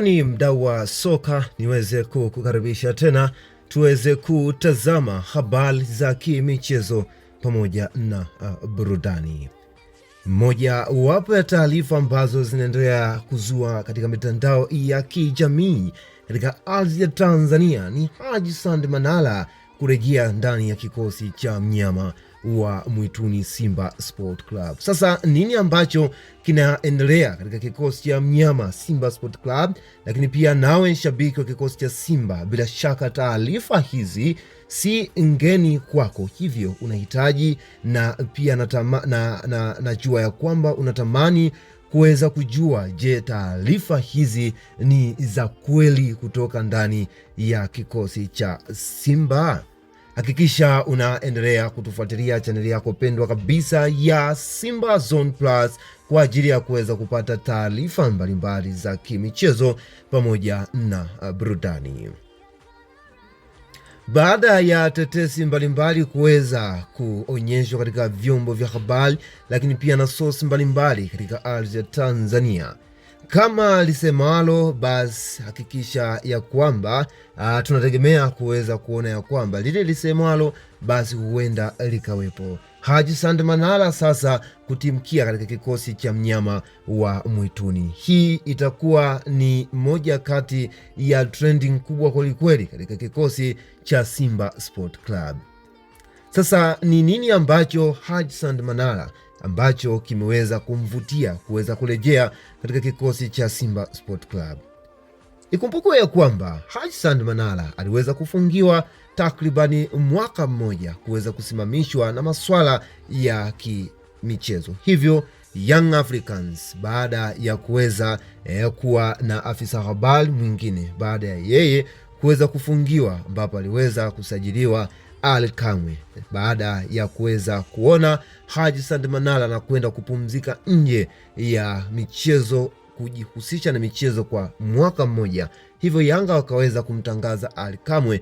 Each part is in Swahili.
Shukrani mdau wa soka, niweze kukaribisha tena tuweze kutazama habari za kimichezo pamoja na burudani. Moja wapo ya taarifa ambazo zinaendelea kuzua katika mitandao ya kijamii katika ardhi ya Tanzania ni Haji Sande Manara kurejea ndani ya kikosi cha mnyama wa mwituni Simba Sport Club. Sasa nini ambacho kinaendelea katika kikosi cha mnyama Simba Sport Club? Lakini pia nawe shabiki wa kikosi cha Simba, bila shaka taarifa hizi si ngeni kwako, hivyo unahitaji na pia najua ya kwamba unatamani kuweza kujua, je, taarifa hizi ni za kweli kutoka ndani ya kikosi cha Simba? Hakikisha unaendelea kutufuatilia chaneli yako pendwa kabisa ya Simba Zone Plus kwa ajili ya kuweza kupata taarifa mbalimbali za kimichezo pamoja na burudani. Baada ya tetesi mbalimbali kuweza kuonyeshwa katika vyombo vya habari, lakini pia na source mbalimbali katika ardhi ya Tanzania, kama lisemalo, basi hakikisha ya kwamba tunategemea kuweza kuona ya kwamba lile lisemalo basi huenda likawepo. Haji Sande Manara sasa kutimkia katika kikosi cha mnyama wa mwituni. Hii itakuwa ni moja kati ya trending kubwa kwelikweli katika kikosi cha Simba Sport Club. Sasa ni nini ambacho Haji Sande Manara ambacho kimeweza kumvutia kuweza kurejea katika kikosi cha Simba Sport Club? Ikumbukwe ya kwamba Haji Sande Manara aliweza kufungiwa takribani mwaka mmoja kuweza kusimamishwa na maswala ya kimichezo. Hivyo Young Africans, baada ya kuweza kuwa na afisa habari mwingine baada ya yeye kuweza kufungiwa, ambapo aliweza kusajiliwa Ally Kamwe, baada ya kuweza kuona Haji Sande Manara na kwenda kupumzika nje ya michezo, kujihusisha na michezo kwa mwaka mmoja. Hivyo Yanga wakaweza kumtangaza Ally Kamwe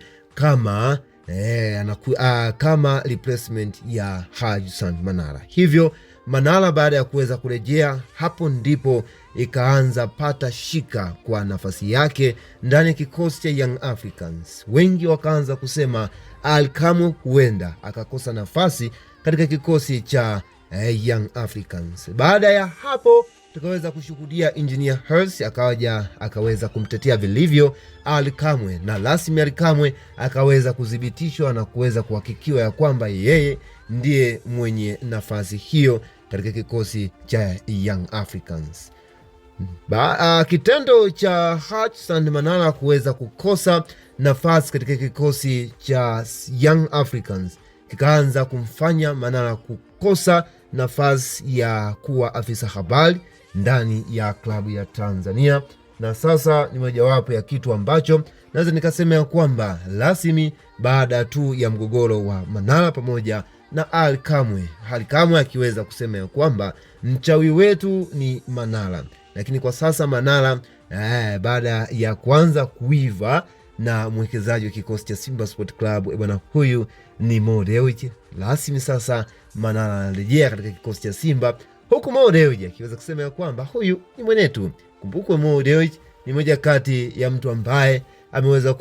kama replacement ya Haji Sande Manara. Hivyo Manara baada ya kuweza kurejea, hapo ndipo ikaanza pata shika kwa nafasi yake ndani ya kikosi cha Young Africans. Wengi wakaanza kusema Ally Kamwe huenda akakosa nafasi katika kikosi cha Young Africans. Baada ya hapo tukaweza kushuhudia Engineer Hersi akaweza kumtetea vilivyo Ally Kamwe, na rasmi Ally Kamwe akaweza kudhibitishwa na kuweza kuhakikiwa ya kwamba yeye ndiye mwenye nafasi hiyo katika kikosi cha Young Africans. Kitendo cha Haji Sande Manara kuweza kukosa nafasi katika kikosi cha Young Africans kikaanza kumfanya Manara kukosa nafasi ya kuwa afisa habari ndani ya klabu ya Tanzania. Na sasa ni mojawapo ya kitu ambacho naweza nikasema ya kwamba rasmi, baada tu ya mgogoro wa Manara pamoja na Ally Kamwe, Ally Kamwe akiweza kusema ya kwamba mchawi wetu ni Manara. Lakini kwa sasa Manara baada ya kuanza kuiva na mwekezaji wa kikosi cha Simba Sport Club, bwana huyu ni Mo Dewji, rasmi sasa Manara anarejea katika kikosi cha Simba, huku Mo Dewji akiweza kusema ya kwamba huyu ni mwenetu. Kumbukwe Mo Dewji ni moja kati ya mtu ambaye ameweza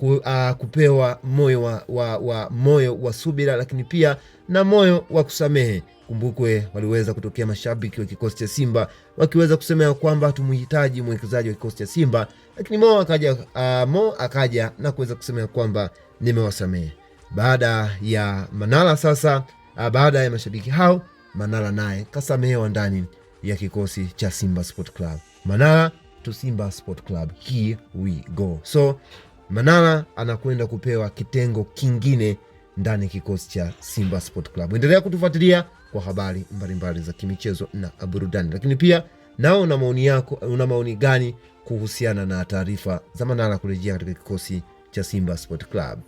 kupewa moyo wa subira, lakini pia na moyo wa kusamehe. Kumbukwe waliweza kutokea mashabiki wa kikosi cha Simba wakiweza kusema ya kwamba tumuhitaji mwekezaji wa kikosi cha Simba, lakini Mo akaja na kuweza kusema ya kwamba nimewasamehe. Baada ya Manara sasa, baada ya mashabiki hao, Manara naye kasamehewa ndani ya kikosi cha Simba Sport Club. Manara to Simba Sport Club, here we go. So Manara anakwenda kupewa kitengo kingine ndani ya kikosi cha Simba Sport Club. Endelea kutufuatilia kwa habari mbalimbali za kimichezo na burudani, lakini pia nao una maoni gani kuhusiana na taarifa za Manara kurejea katika kikosi cha Simba Sport Club?